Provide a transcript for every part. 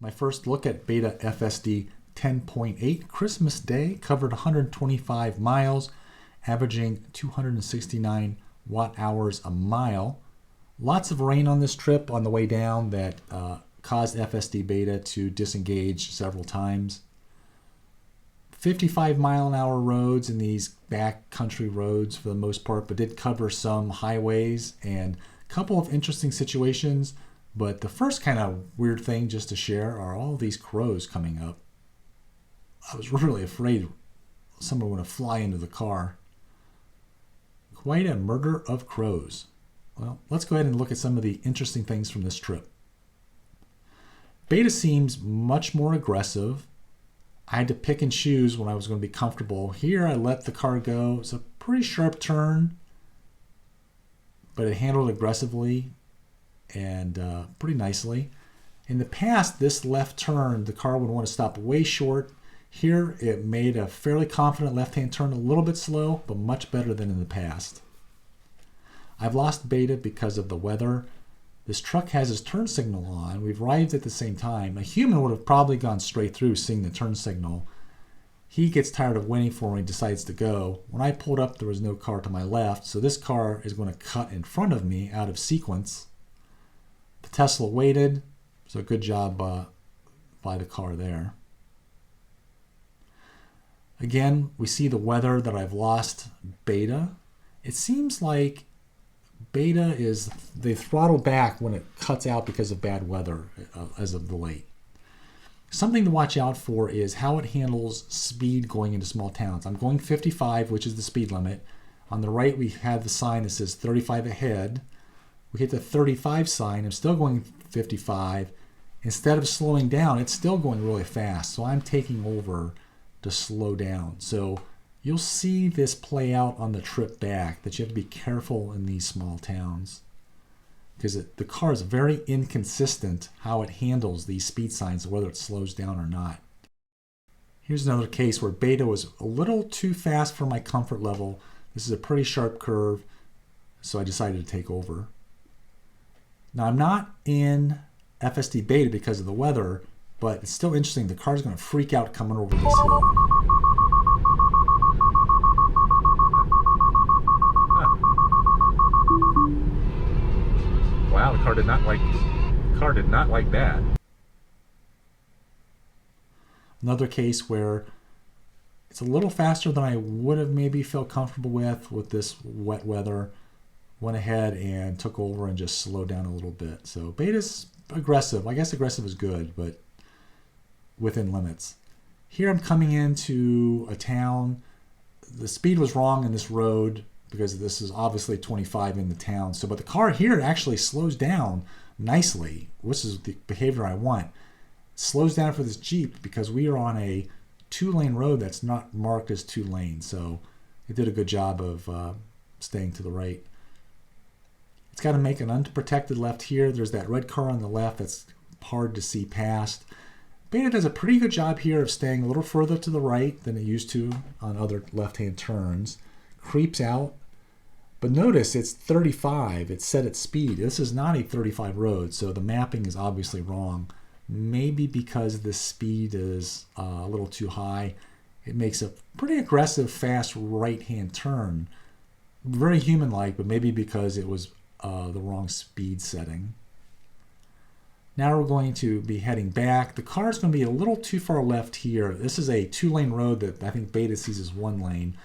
My first look at Beta FSD 10.8 Christmas Day covered 125 miles, averaging 269 watt-hours a mile. Lots of rain on this trip on the way down that caused FSD Beta to disengage several times. 55-mile-an-hour roads in these backcountry roads for the most part, but did cover some highways and a couple of interesting situations. But the first kind of weird thing just to share are all these crows coming up. I was really afraid someone would fly into the car. Quite a murder of crows. Well, let's go ahead and look at some of the interesting things from this trip. Beta seems much more aggressive. I had to pick and choose when I was going to be comfortable. Here I let the car go. It's a pretty sharp turn, but it handled aggressively and pretty nicely. In the past, this left turn, the car would want to stop way short. Here, it made a fairly confident left-hand turn, a little bit slow, but much better than in the past. I've lost Beta because of the weather. This truck has his turn signal on. We've arrived at the same time. A human would have probably gone straight through seeing the turn signal. He gets tired of waiting for me and decides to go. When I pulled up, there was no car to my left, so this car is going to cut in front of me out of sequence. The Tesla waited, so good job by the car there. Again, we see the weather that I've lost Beta. It seems like Beta is, they throttle back when it cuts out because of bad weather as of the late. Something to watch out for is how it handles speed going into small towns. I'm going 55, which is the speed limit. On the right, we have the sign that says 35 ahead. We hit the 35 sign. I'm still going 55. Instead of slowing down, it's still going really fast. So I'm taking over to slow down. So you'll see this play out on the trip back, that you have to be careful in these small towns because the car is very inconsistent how it handles these speed signs, whether it slows down or not. Here's another case where Beta was a little too fast for my comfort level. This is a pretty sharp curve, so I decided to take over. Now I'm not in FSD Beta because of the weather, but it's still interesting. The car's going to freak out coming over this hill. Wow, the car did not like that. Another case where it's a little faster than I would have maybe felt comfortable with this wet weather. Went ahead and took over and just slowed down a little bit. So Beta's aggressive. I guess aggressive is good, but within limits. Here I'm coming into a town. The speed was wrong in this road because this is obviously 25 in the town. So, but the car here actually slows down nicely, which is the behavior I want. It slows down for this Jeep because we are on a 2-lane road that's not marked as 2 lanes. So it did a good job of staying to the right. It's got to make an unprotected left here. There's that red car on the left that's hard to see past. Beta does a pretty good job here of staying a little further to the right than it used to on other left-hand turns. Creeps out. But notice it's 35. It's set at speed. This is not a 35 road, so the mapping is obviously wrong. Maybe because the speed is a little too high, it makes a pretty aggressive, fast right-hand turn. Very human-like, but maybe because it was the wrong speed setting. Now we're going to be heading back. The car is going to be a little too far left here. This is a 2-lane road that I think Beta sees as 1 lane,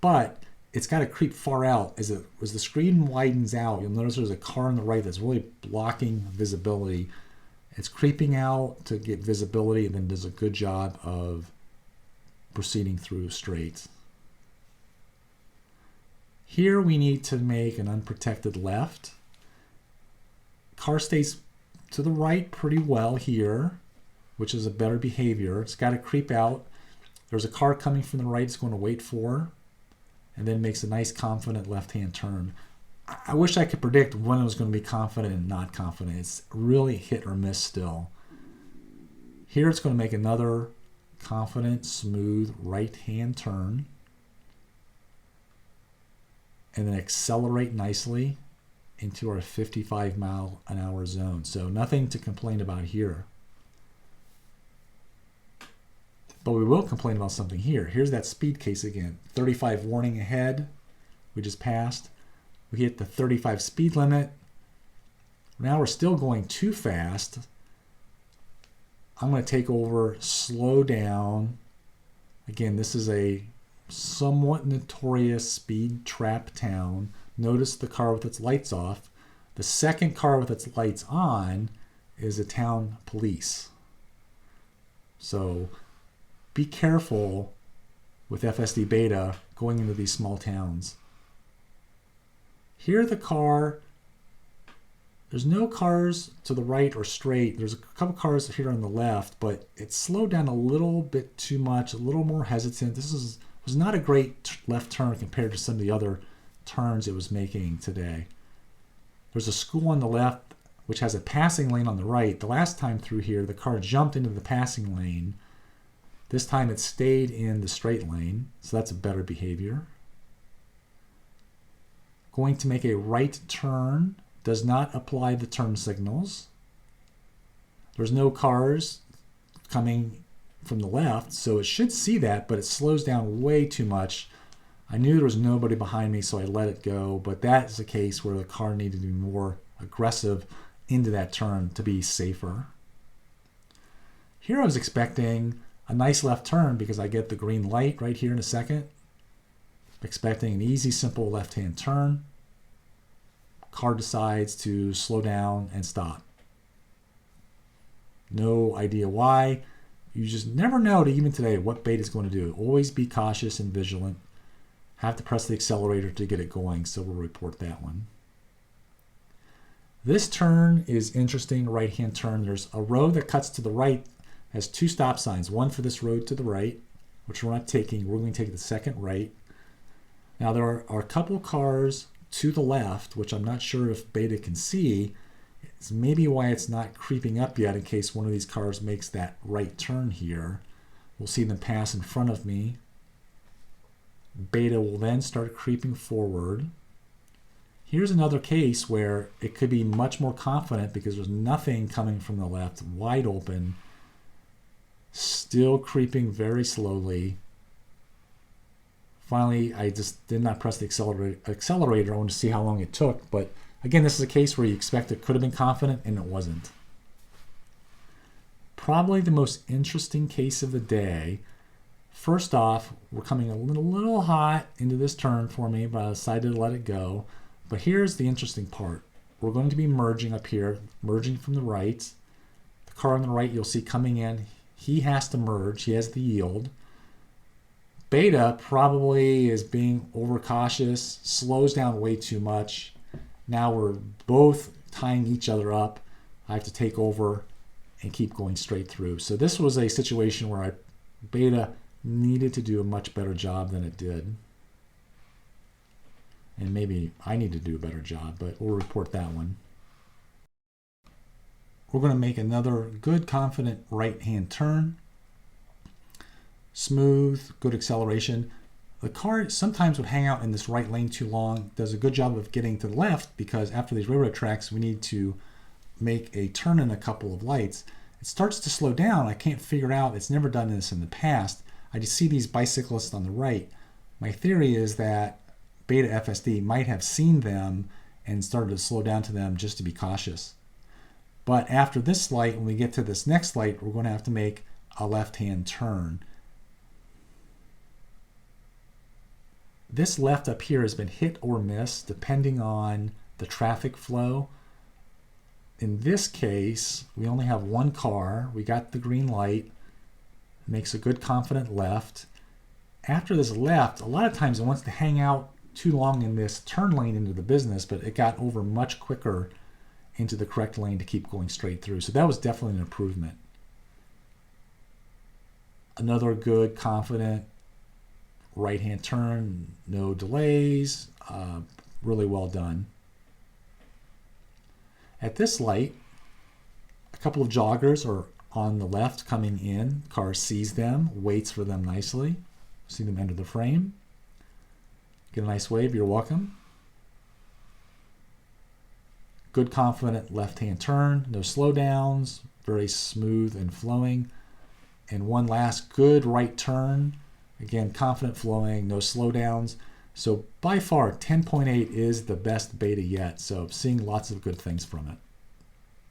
but it's got to creep far out. As the screen widens out, you'll notice there's a car on the right that's really blocking visibility. It's creeping out to get visibility and then does a good job of proceeding through straight. Here we need to make an unprotected left. Car stays to the right pretty well here, which is a better behavior. It's got to creep out. There's a car coming from the right it's going to wait for, and then makes a nice confident left-hand turn. I wish I could predict when it was going to be confident and not confident. It's really hit or miss still. Here it's going to make another confident, smooth right-hand turn, and then accelerate nicely into our 55-mile-an-hour zone. So nothing to complain about here. But we will complain about something here. Here's that speed case again. 35 warning ahead. We just passed. We hit the 35 speed limit. Now we're still going too fast. I'm going to take over, slow down. Again, this is a somewhat notorious speed trap town. Notice the car with its lights off. The second car with its lights on is a town police. So be careful with FSD Beta going into these small towns. Here the car, there's no cars to the right or straight. There's a couple cars here on the left, but it slowed down a little bit too much, a little more hesitant. This was not a great left turn compared to some of the other turns it was making today. There's a school on the left which has a passing lane on the right. The last time through here, the car jumped into the passing lane. This time it stayed in the straight lane, so that's a better behavior. Going to make a right turn, does not apply the turn signals. There's no cars coming from the left, so it should see that, but it slows down way too much. I knew there was nobody behind me, so I let it go, but that is a case where the car needed to be more aggressive into that turn to be safer. Here I was expecting a nice left turn because I get the green light right here in a second. Expecting an easy, simple left-hand turn. Car decides to slow down and stop. No idea why. You just never know, even today, what Beta is going to do. Always be cautious and vigilant. Have to press the accelerator to get it going, so we'll report that one. This turn is interesting, right-hand turn. There's a road that cuts to the right, has two stop signs, one for this road to the right, which we're not taking. We're going to take the second right. Now there are a couple cars to the left, which I'm not sure if Beta can see. It's maybe why it's not creeping up yet in case one of these cars makes that right turn here. We'll see them pass in front of me. Beta will then start creeping forward. Here's another case where it could be much more confident because there's nothing coming from the left, wide open, still creeping very slowly. Finally, I just did not press the accelerator. I wanted to see how long it took, but again, this is a case where you expect it could have been confident and it wasn't. Probably the most interesting case of the day. First off, we're coming a little hot into this turn for me, but I decided to let it go. But here's the interesting part. We're going to be merging up here, merging from the right. The car on the right you'll see coming in. He has to merge. He has the yield. Beta probably is being overcautious, slows down way too much. Now we're both tying each other up. I have to take over and keep going straight through. So this was a situation where Beta needed to do a much better job than it did. And maybe I need to do a better job, but we'll report that one. We're going to make another good, confident right-hand turn. Smooth, good acceleration. The car sometimes would hang out in this right lane too long. Does a good job of getting to the left because after these railroad tracks, we need to make a turn in a couple of lights. It starts to slow down. I can't figure out. It's never done this in the past. I just see these bicyclists on the right. My theory is that Beta FSD might have seen them and started to slow down to them just to be cautious. But after this light, when we get to this next light, we're going to have to make a left-hand turn. This left up here has been hit or miss depending on the traffic flow. In this case, we only have one car. We got the green light. Makes a good confident left. After this left, a lot of times it wants to hang out too long in this turn lane into the business, but it got over much quicker into the correct lane to keep going straight through. So that was definitely an improvement. Another good, confident right-hand turn, no delays, really well done. At this light, a couple of joggers are on the left coming in. Car sees them, waits for them nicely. See them enter the frame. Get a nice wave, you're welcome. Good, confident left-hand turn, no slowdowns, very smooth and flowing. and one last good right turn. Again, confident flowing, no slowdowns. So by far, 10.8 is the best beta yet. So seeing lots of good things from it.